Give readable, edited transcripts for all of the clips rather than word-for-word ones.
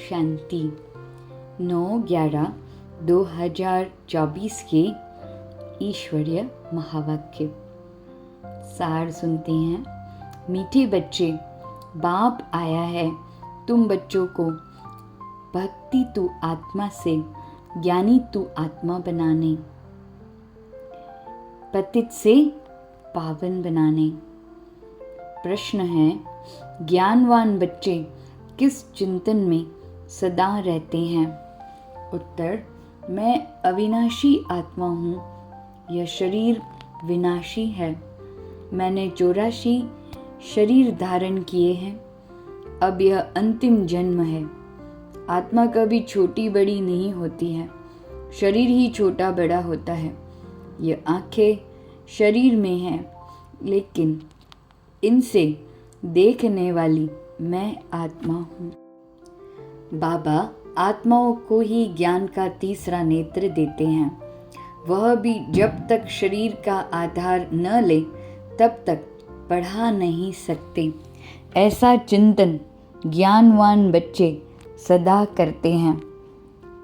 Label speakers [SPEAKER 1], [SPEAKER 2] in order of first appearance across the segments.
[SPEAKER 1] शांति। 9/11/2024 के ईश्वरीय महावाक्य सार सुनते हैं। मीठे बच्चे, बाप आया है तुम बच्चों को भक्ति तू आत्मा से ज्ञानी तू आत्मा बनाने, पतित से पावन बनाने। प्रश्न है, ज्ञानवान बच्चे किस चिंतन में सदा रहते हैं? उत्तर, मैं अविनाशी आत्मा हूँ, यह शरीर विनाशी है। मैंने 84 शरीर धारण किए हैं, अब यह अंतिम जन्म है। आत्मा कभी छोटी बड़ी नहीं होती है, शरीर ही छोटा बड़ा होता है। यह आंखें शरीर में हैं, लेकिन इनसे देखने वाली मैं आत्मा हूँ। बाबा आत्माओं को ही ज्ञान का तीसरा नेत्र देते हैं, वह भी जब तक शरीर का आधार न ले तब तक पढ़ा नहीं सकते। ऐसा चिंतन ज्ञानवान बच्चे सदा करते हैं।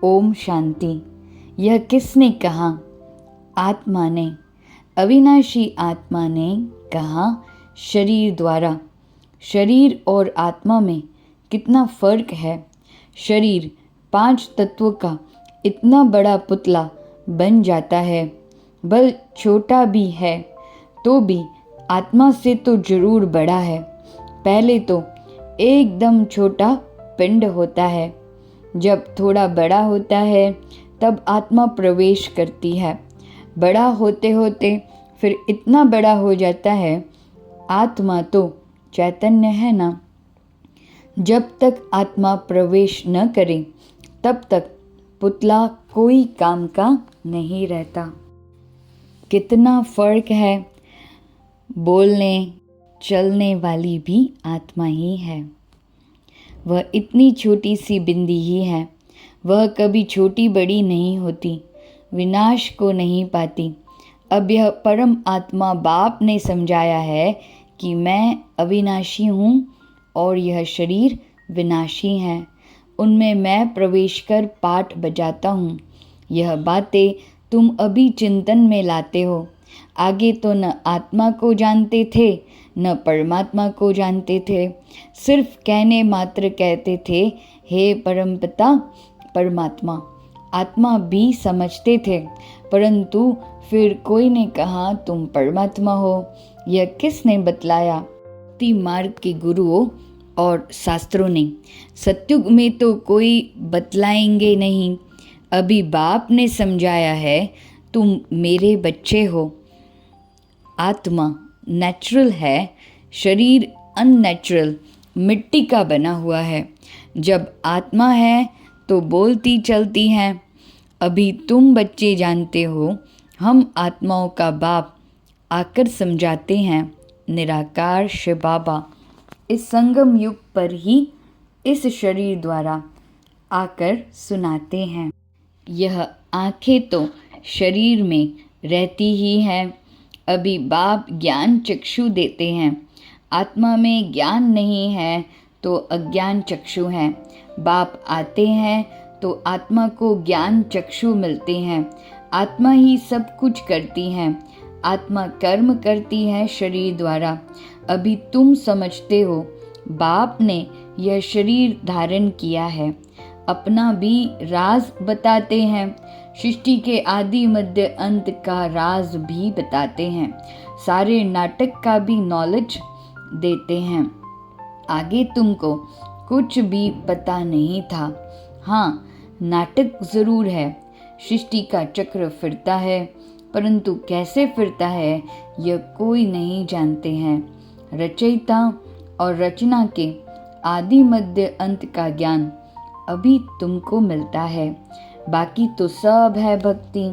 [SPEAKER 1] ओम शांति। यह किसने कहा? आत्मा ने, अविनाशी आत्मा ने कहा शरीर द्वारा। शरीर और आत्मा में कितना फर्क है। शरीर 5 तत्वों का इतना बड़ा पुतला बन जाता है, बल छोटा भी है तो भी आत्मा से तो जरूर बड़ा है। पहले तो एकदम छोटा पिंड होता है, जब थोड़ा बड़ा होता है तब आत्मा प्रवेश करती है। बड़ा होते होते फिर इतना बड़ा हो जाता है। आत्मा तो चैतन्य है ना। जब तक आत्मा प्रवेश न करे तब तक पुतला कोई काम का नहीं रहता। कितना फर्क है। बोलने चलने वाली भी आत्मा ही है। वह इतनी छोटी सी बिंदी ही है, वह कभी छोटी बड़ी नहीं होती, विनाश को नहीं पाती। अब यह परम आत्मा बाप ने समझाया है कि मैं अविनाशी हूँ और यह शरीर विनाशी है। उनमें मैं प्रवेश कर पाठ बजाता हूँ। यह बातें तुम अभी चिंतन में लाते हो। आगे तो न आत्मा को जानते थे न परमात्मा को जानते थे, सिर्फ कहने मात्र कहते थे, हे परमपिता परमात्मा। आत्मा भी समझते थे, परंतु फिर कोई ने कहा तुम परमात्मा हो। यह किसने बतलाया? भक्ति मार्ग के गुरुओं और शास्त्रों ने। सतयुग में तो कोई बतलाएंगे नहीं। अभी बाप ने समझाया है, तुम मेरे बच्चे हो। आत्मा नेचुरल है, शरीर अननेचुरल मिट्टी का बना हुआ है। जब आत्मा है तो बोलती चलती है। अभी तुम बच्चे जानते हो, हम आत्माओं का बाप आकर समझाते हैं। निराकार शिव बाबा इस संगम युग पर ही इस शरीर द्वारा आकर सुनाते हैं। यह आंखें तो शरीर में रहती ही है। अभी बाप ज्ञान चक्षु देते हैं। आत्मा में ज्ञान नहीं है तो अज्ञान चक्षु है। बाप आते हैं तो आत्मा को ज्ञान चक्षु मिलते हैं। आत्मा ही सब कुछ करती है। आत्मा कर्म करती है शरीर द्वारा। अभी तुम समझते हो, बाप ने यह शरीर धारण किया है। अपना भी राज बताते हैं। सृष्टि के आदि मध्य अंत का राज भी बताते हैं। सारे नाटक का भी नॉलेज देते हैं। आगे तुमको कुछ भी पता नहीं था। हाँ, नाटक जरूर है। सृष्टि का चक्र फिरता है, परंतु कैसे फिरता है यह कोई नहीं जानते हैं। रचयिता और रचना के आदि मध्य अंत का ज्ञान अभी तुमको मिलता है। बाकी तो सब है भक्ति।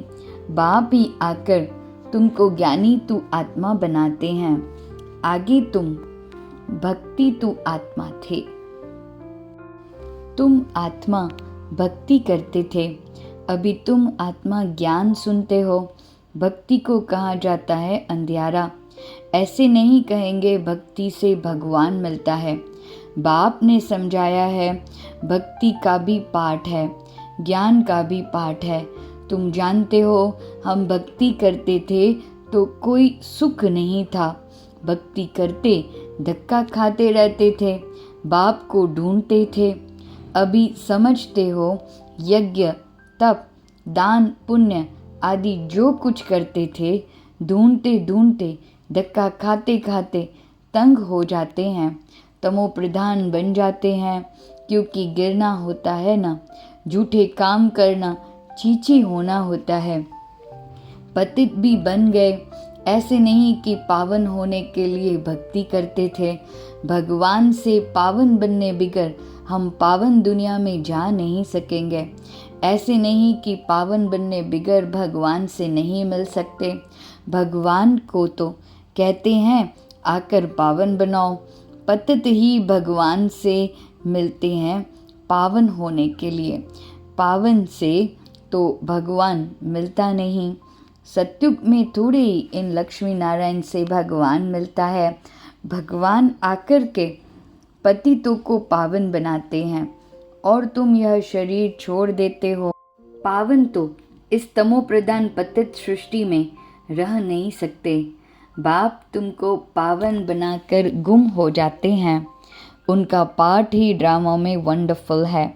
[SPEAKER 1] बाप ही आकर तुमको ज्ञानी तू आत्मा बनाते हैं। आगे तुम भक्ति तू आत्मा थे। तुम आत्मा भक्ति करते थे, अभी तुम आत्मा ज्ञान सुनते हो। भक्ति को कहा जाता है अंधियारा। ऐसे नहीं कहेंगे भक्ति से भगवान मिलता है। बाप ने समझाया है, भक्ति का भी पाठ है, ज्ञान का भी पाठ है। तुम जानते हो, हम भक्ति करते थे तो कोई सुख नहीं था। भक्ति करते धक्का खाते रहते थे, बाप को ढूंढते थे। अभी समझते हो, यज्ञ, तप, दान, पुण्य आदि जो कुछ करते थे, ढूंढते ढूंढते धक्का खाते खाते तंग हो जाते हैं, तमो प्रधान बन जाते हैं। क्योंकि गिरना होता है ना, झूठे काम करना, चीची होना होता है। पतित भी बन गए। ऐसे नहीं कि पावन होने के लिए भक्ति करते थे। भगवान से पावन बनने बिगर हम पावन दुनिया में जा नहीं सकेंगे। ऐसे नहीं कि पावन बनने बिगर भगवान से नहीं मिल सकते। भगवान को तो कहते हैं आकर पावन बनाओ। पतित ही भगवान से मिलते हैं पावन होने के लिए। पावन से तो भगवान मिलता नहीं। सत्युग में थोड़े ही इन लक्ष्मी नारायण से भगवान मिलता है। भगवान आकर के पतितों को पावन बनाते हैं और तुम यह शरीर छोड़ देते हो। पावन तो इस तमो प्रधान पतित सृष्टि में रह नहीं सकते। बाप तुमको पावन बनाकर गुम हो जाते हैं। उनका पाठ ही ड्रामा में वंडरफुल है।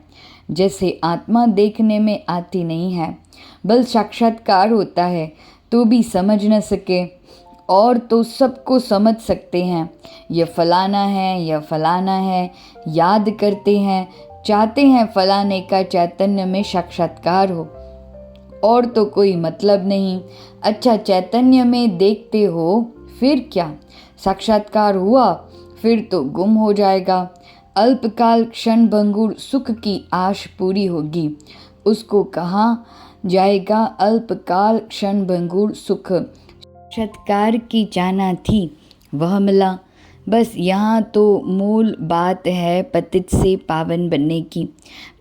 [SPEAKER 1] जैसे आत्मा देखने में आती नहीं है, बल साक्षात्कार होता है तो भी समझ न सके, और तो सबको समझ सकते हैं। यह फलाना है, यह फलाना है, याद करते हैं, चाहते हैं फलाने का चैतन्य में साक्षात्कार हो, और तो कोई मतलब नहीं। अच्छा, चैतन्य में देखते हो, फिर क्या? साक्षात्कार हुआ फिर तो गुम हो जाएगा। अल्पकाल क्षण भंगुर सुख की आश पूरी होगी, उसको कहा जाएगा अल्पकाल क्षण भंगुर सुख। साक्षात्कार की चाहना थी, वह मिला। बस यहाँ तो मूल बात है पतित से पावन बनने की।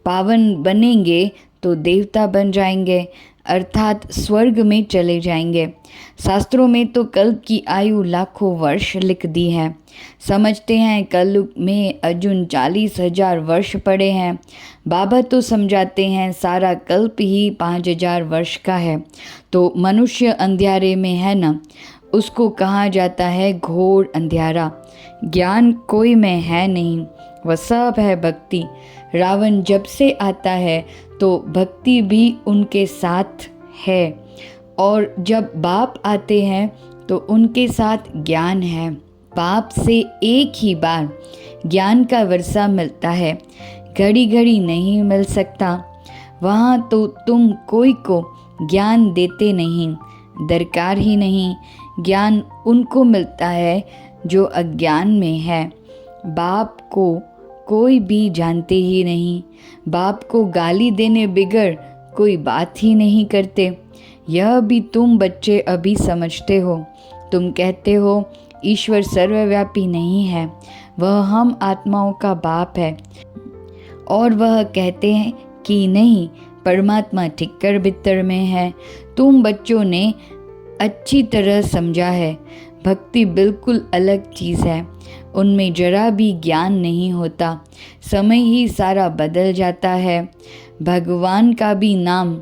[SPEAKER 1] पावन बनेंगे तो देवता बन जाएंगे, अर्थात स्वर्ग में चले जाएंगे। शास्त्रों में तो कल्प की आयु लाखों वर्ष लिख दी है। समझते हैं कलयुग में अर्जुन 40,000 वर्ष पड़े हैं। बाबा तो समझाते हैं सारा कल्प ही 5,000 वर्ष का है। तो मनुष्य अंधियारे में है ना, उसको कहा जाता है घोर अंधियारा। ज्ञान कोई में है नहीं, वह सब है भक्ति। रावण जब से आता है तो भक्ति भी उनके साथ है, और जब बाप आते हैं तो उनके साथ ज्ञान है। बाप से एक ही बार ज्ञान का वर्षा मिलता है, घड़ी घड़ी नहीं मिल सकता। वहाँ तो तुम कोई को ज्ञान देते नहीं, दरकार ही नहीं। ज्ञान उनको मिलता है जो अज्ञान में है। बाप को कोई भी जानते ही नहीं। बाप को गाली देने बिगर कोई बात ही नहीं करते। यह भी तुम बच्चे अभी समझते हो। तुम कहते हो ईश्वर सर्वव्यापी नहीं है, वह हम आत्माओं का बाप है, और वह कहते हैं कि नहीं, परमात्मा ठिक्कर बित्तर में है। तुम बच्चों ने अच्छी तरह समझा है, भक्ति बिल्कुल अलग चीज़ है। उनमें जरा भी ज्ञान नहीं होता, समय ही सारा बदल जाता है। भगवान का भी नाम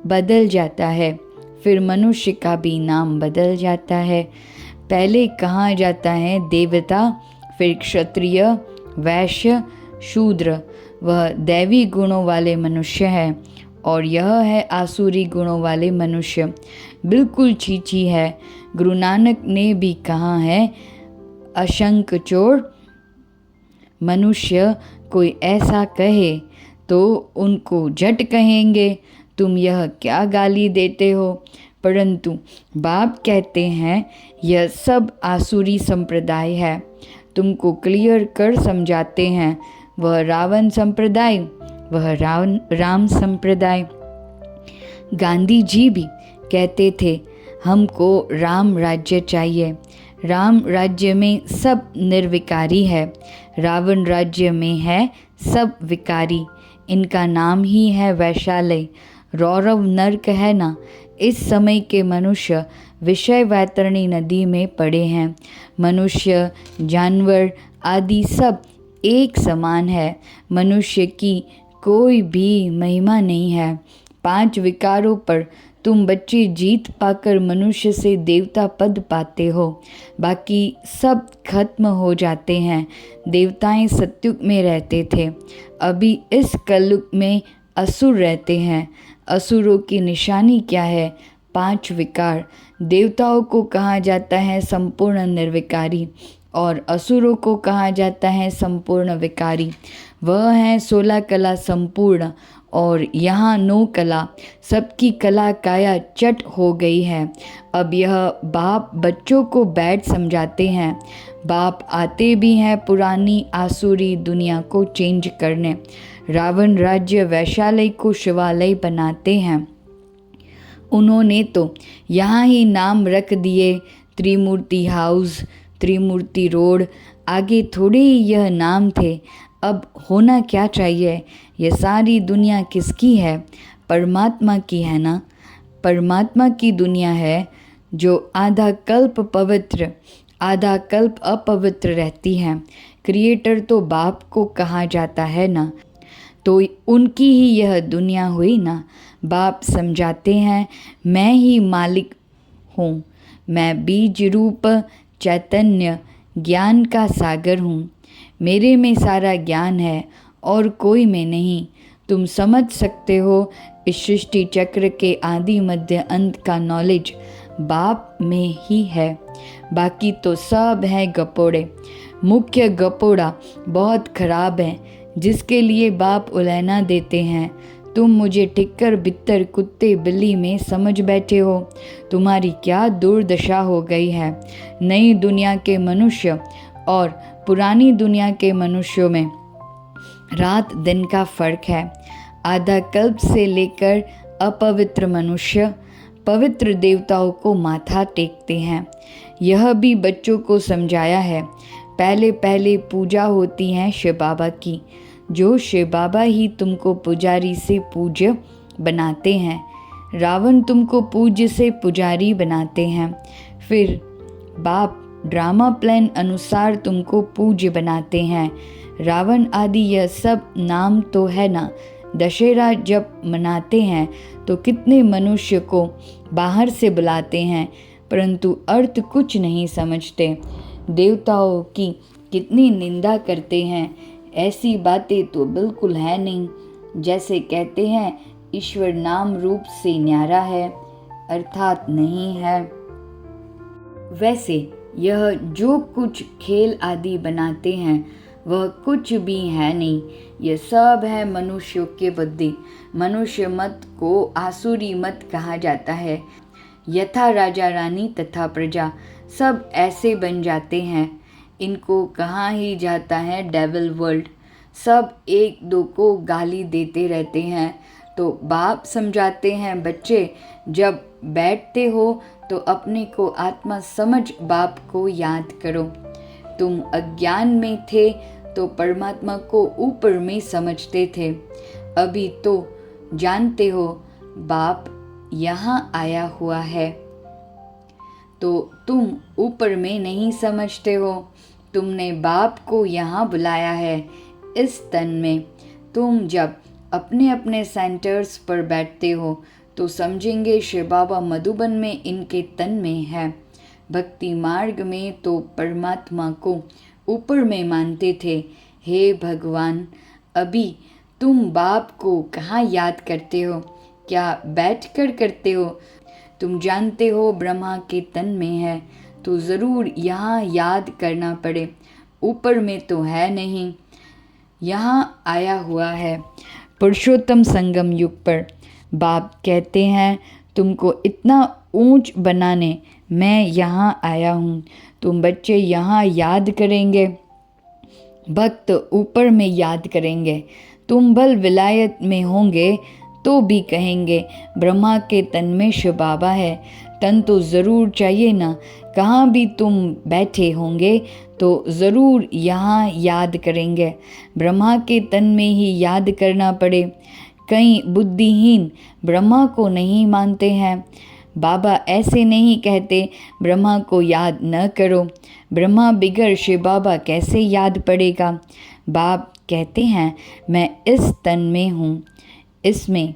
[SPEAKER 1] बदल जाता है, फिर मनुष्य का भी नाम बदल जाता है। पहले कहा जाता है देवता, फिर क्षत्रिय, वैश्य, शूद्र। वह दैवी गुणों वाले मनुष्य है, और यह है आसुरी गुणों वाले मनुष्य। बिल्कुल छीछी है। गुरु नानक ने भी कहा है, अशंक चोर मनुष्य कोई ऐसा कहे तो उनको झट कहेंगे तुम यह क्या गाली देते हो। परंतु बाप कहते हैं यह सब आसुरी संप्रदाय है। तुमको क्लियर कर समझाते हैं, वह रावण संप्रदाय, वह राम संप्रदाय। गांधी जी भी कहते थे हमको राम राज्य चाहिए। राम राज्य में सब निर्विकारी है, रावण राज्य में है सब विकारी। इनका नाम ही है वैशालय। रौरव नर्क है ना। इस समय के मनुष्य विषय वैतरणी नदी में पड़े हैं। मनुष्य, जानवर आदि सब एक समान है, मनुष्य की कोई भी महिमा नहीं है। 5 विकारों पर तुम बच्चे जीत पाकर मनुष्य से देवता पद पाते हो, बाकी सब खत्म हो जाते हैं। देवताएं सत्युग में रहते थे, अभी इस कलयुग में असुर रहते हैं। असुरों की निशानी क्या है? 5 विकार। देवताओं को कहा जाता है संपूर्ण निर्विकारी और असुरों को कहा जाता है संपूर्ण विकारी। वह है 16 कला संपूर्ण और यहाँ 9 कला। सबकी कला काया चट हो गई है। अब यह बाप बच्चों को बैठ समझाते हैं। बाप आते भी हैं पुरानी आसुरी दुनिया को चेंज करने। रावण राज्य वैशाली को शिवालय बनाते हैं। उन्होंने तो यहाँ ही नाम रख दिए त्रिमूर्ति हाउस, त्रिमूर्ति रोड। आगे थोड़े ही यह नाम थे। अब होना क्या चाहिए? यह सारी दुनिया किसकी है? परमात्मा की है ना। परमात्मा की दुनिया है जो आधा कल्प पवित्र आधा कल्प अपवित्र रहती है। क्रिएटर तो बाप को कहा जाता है ना, तो उनकी ही यह दुनिया हुई ना। बाप समझाते हैं मैं ही मालिक हूँ, मैं बीज रूप चैतन्य ज्ञान का सागर हूँ। मेरे में सारा ज्ञान है और कोई में नहीं। तुम समझ सकते हो इस सृष्टि चक्र के आदि मध्य अंत का नॉलेज बाप में ही है। बाकी तो सब है गपोड़े। मुख्य गपोड़ा बहुत खराब है जिसके लिए बाप उलहना देते हैं। तुम मुझे ठिक्कर बित्तर कुत्ते बिल्ली में समझ बैठे हो। तुम्हारी क्या दुर्दशा हो गई है। नई दुनिया के मनुष्य और पुरानी दुनिया के मनुष्यों में रात दिन का फर्क है। आधा कल्प से लेकर अपवित्र मनुष्य पवित्र देवताओं को माथा टेकते हैं। यह भी बच्चों को समझाया है। पहले पहले पूजा होती है शिव बाबा की, जो शिव बाबा ही तुमको पुजारी से पूज्य बनाते हैं। रावण तुमको पूज्य से पुजारी बनाते हैं। फिर बाप ड्रामा प्लान अनुसार तुमको पूज्य बनाते हैं। रावण आदि यह सब नाम तो है ना। दशहरा जब मनाते हैं तो कितने मनुष्य को बाहर से बुलाते हैं, परंतु अर्थ कुछ नहीं समझते। देवताओं की कितनी निंदा करते हैं। ऐसी बातें तो बिल्कुल है नहीं। जैसे कहते हैं ईश्वर नाम रूप से न्यारा है, अर्थात नहीं है। वैसे यह जो कुछ खेल आदि बनाते हैं वह कुछ भी है नहीं। यह सब है मनुष्यों के बुद्धि। मनुष्य मत को आसुरी मत कहा जाता है। यथा राजा रानी तथा प्रजा सब ऐसे बन जाते हैं। इनको कहा ही जाता है डेविल वर्ल्ड। सब एक दो को गाली देते रहते हैं। तो बाप समझाते हैं बच्चे जब बैठते हो तो अपने को आत्मा समझ बाप को याद करो। तुम अज्ञान में थे तो परमात्मा को ऊपर में समझते थे। अभी तो जानते हो बाप यहाँ आया हुआ है, तो तुम ऊपर में नहीं समझते हो। तुमने बाप को यहाँ बुलाया है इस तन में। तुम जब अपने अपने सेंटर्स पर बैठते हो तो समझेंगे शिव बाबा मधुबन में इनके तन में है। भक्ति मार्ग में तो परमात्मा को ऊपर में मानते थे। हे भगवान, अभी तुम बाप को कहाँ याद करते हो? क्या बैठकर करते हो? तुम जानते हो ब्रह्मा के तन में है तो ज़रूर यहाँ याद करना पड़े। ऊपर में तो है नहीं, यहाँ आया हुआ है। पुरुषोत्तम संगम युग पर बाप कहते हैं तुमको इतना ऊंच बनाने मैं यहाँ आया हूँ। तुम बच्चे यहाँ याद करेंगे, भक्त ऊपर में याद करेंगे। तुम भल विलायत में होंगे तो भी कहेंगे ब्रह्मा के तन में शिव बाबा है। तन तो ज़रूर चाहिए ना। कहाँ भी तुम बैठे होंगे तो ज़रूर यहाँ याद करेंगे। ब्रह्मा के तन में ही याद करना पड़े। कई बुद्धिहीन ब्रह्मा को नहीं मानते हैं। बाबा ऐसे नहीं कहते ब्रह्मा को याद न करो। ब्रह्मा बिगर शिव बाबा कैसे याद पड़ेगा? बाप कहते हैं मैं इस तन में हूँ, इसमें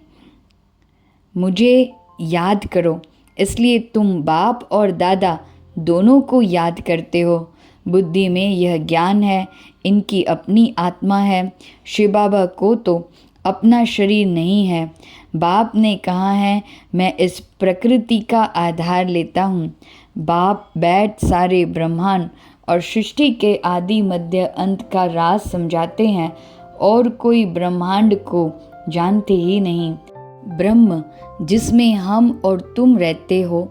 [SPEAKER 1] मुझे याद करो। इसलिए तुम बाप और दादा दोनों को याद करते हो। बुद्धि में यह ज्ञान है, इनकी अपनी आत्मा है। शिव बाबा को तो अपना शरीर नहीं है। बाप ने कहा है मैं इस प्रकृति का आधार लेता हूँ। बाप बैठ सारे ब्रह्मांड और सृष्टि के आदि मध्य अंत का राज समझाते हैं और कोई ब्रह्मांड को जानते ही नहीं। ब्रह्म जिसमें हम और तुम रहते हो,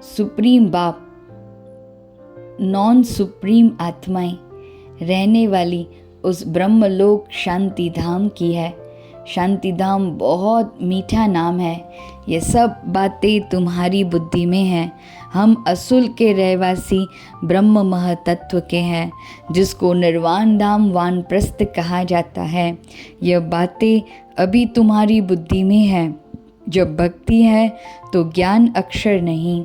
[SPEAKER 1] सुप्रीम बाप, नॉन सुप्रीम आत्माएं रहने वाली उस ब्रह्मलोक शांति धाम की है। शांति धाम बहुत मीठा नाम है। ये सब बातें तुम्हारी बुद्धि में हैं। हम असुल के रहवासी ब्रह्म महतत्व के हैं, जिसको निर्वाण धाम वानप्रस्थ कहा जाता है। यह बातें अभी तुम्हारी बुद्धि में है। जब भक्ति है तो ज्ञान अक्षर नहीं।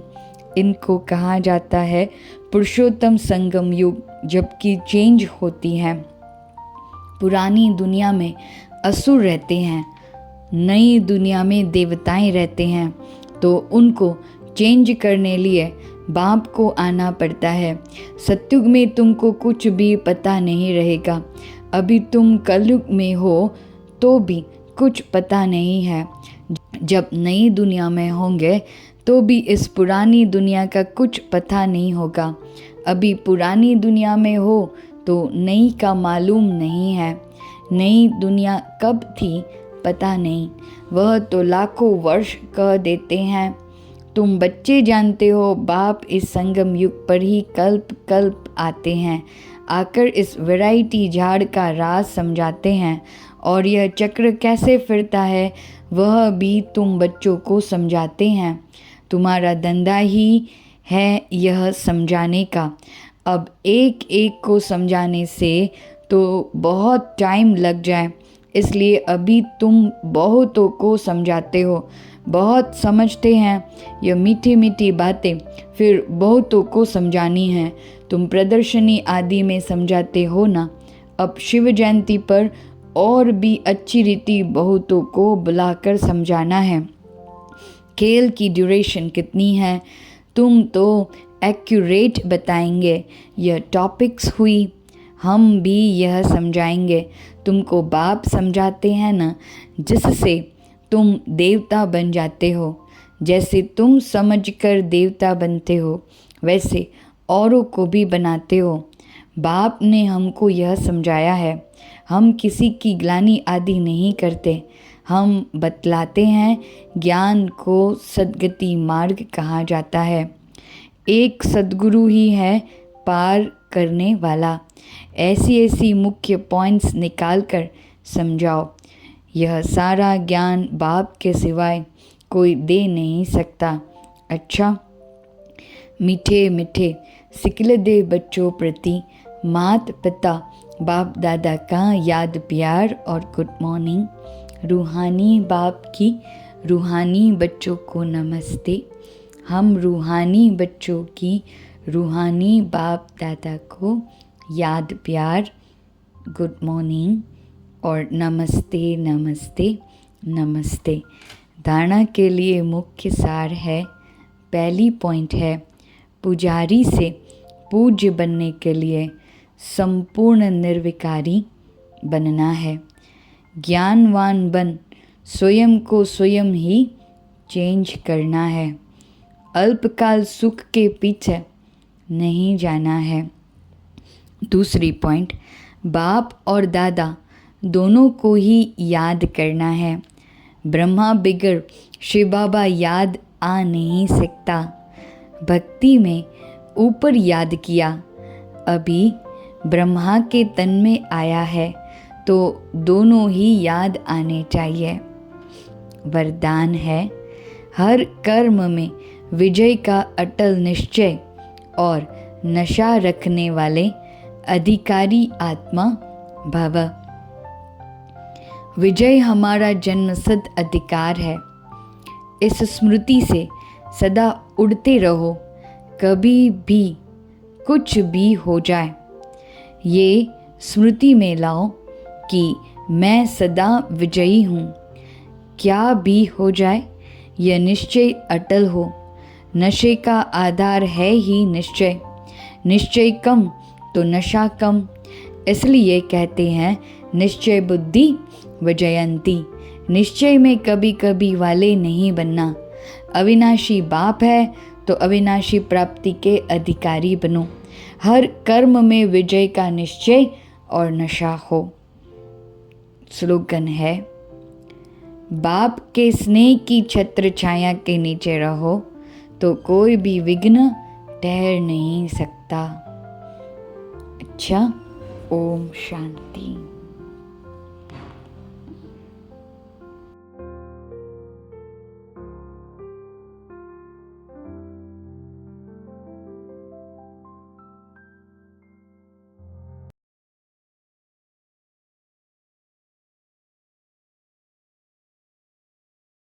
[SPEAKER 1] इनको कहा जाता है पुरुषोत्तम संगम युग, जबकि चेंज होती है। पुरानी दुनिया में असुर रहते हैं, नई दुनिया में देवताएं रहते हैं, तो उनको चेंज करने लिए बाप को आना पड़ता है। सतयुग में तुमको कुछ भी पता नहीं रहेगा। अभी तुम कलयुग में हो तो भी कुछ पता नहीं है। जब नई दुनिया में होंगे तो भी इस पुरानी दुनिया का कुछ पता नहीं होगा। अभी पुरानी दुनिया में हो तो नई का मालूम नहीं है। नई दुनिया कब थी पता नहीं, वह तो लाखों वर्ष कह देते हैं। तुम बच्चे जानते हो बाप इस संगम युग पर ही कल्प कल्प आते हैं, आकर इस वैरायटी झाड़ का राज समझाते हैं। और यह चक्र कैसे फिरता है वह भी तुम बच्चों को समझाते हैं। तुम्हारा धंधा ही है यह समझाने का। अब एक एक को समझाने से तो बहुत टाइम लग जाए, इसलिए अभी तुम बहुतों को समझाते हो। बहुत समझते हैं यह मीठी मीठी बातें, फिर बहुतों को समझानी है। तुम प्रदर्शनी आदि में समझाते हो ना। अब शिव जयंती पर और भी अच्छी रीति बहुतों को बुलाकर समझाना है। खेल की ड्यूरेशन कितनी है तुम तो एक्यूरेट बताएंगे। यह टॉपिक्स हुई, हम भी यह समझाएंगे। तुमको बाप समझाते हैं ना, जिससे तुम देवता बन जाते हो। जैसे तुम समझकर देवता बनते हो, वैसे औरों को भी बनाते हो। बाप ने हमको यह समझाया है। हम किसी की ग्लानि आदि नहीं करते। हम बतलाते हैं ज्ञान को सद्गति मार्ग कहा जाता है। एक सद्गुरु ही है पार करने वाला। ऐसी ऐसी मुख्य पॉइंट्स निकाल कर समझाओ। यह सारा ज्ञान बाप के सिवाय कोई दे नहीं सकता। अच्छा, मीठे मीठे सिकलदे बच्चों प्रति मात पिता बाप दादा का याद प्यार और गुड मॉर्निंग। रूहानी बाप की रूहानी बच्चों को नमस्ते। हम रूहानी बच्चों की रूहानी बाप दादा को याद प्यार, गुड मॉर्निंग और नमस्ते नमस्ते नमस्ते। धारणा के लिए मुख्य सार है। पहली पॉइंट है, पुजारी से पूज्य बनने के लिए संपूर्ण निर्विकारी बनना है। ज्ञानवान बन स्वयं को स्वयं ही चेंज करना है। अल्पकाल सुख के पीछे नहीं जाना है। दूसरी पॉइंट, बाप और दादा दोनों को ही याद करना है। ब्रह्मा बिगर शिव बाबा याद आ नहीं सकता। भक्ति में ऊपर याद किया, अभी ब्रह्मा के तन में आया है, तो दोनों ही याद आने चाहिए। वरदान है, हर कर्म में विजय का अटल निश्चय और नशा रखने वाले अधिकारी आत्मा भव। विजय हमारा जन्मसिद्ध अधिकार है। इस स्मृति से सदा उड़ते रहो, कभी भी कुछ भी हो जाए। ये स्मृति में लाओ कि मैं सदा विजयी हूँ। क्या भी हो जाए यह निश्चय अटल हो। नशे का आधार है ही निश्चय, निश्चय कम तो नशा कम। इसलिए कहते हैं निश्चय बुद्धि विजयंती। निश्चय में कभी कभी वाले नहीं बनना। अविनाशी बाप है तो अविनाशी प्राप्ति के अधिकारी बनो। हर कर्म में विजय का निश्चय और नशा हो। स्लोगन है, बाप के स्नेह की छत्र छाया के नीचे रहो तो कोई भी विघ्न ठहर नहीं सकता। अच्छा, ओम शांति।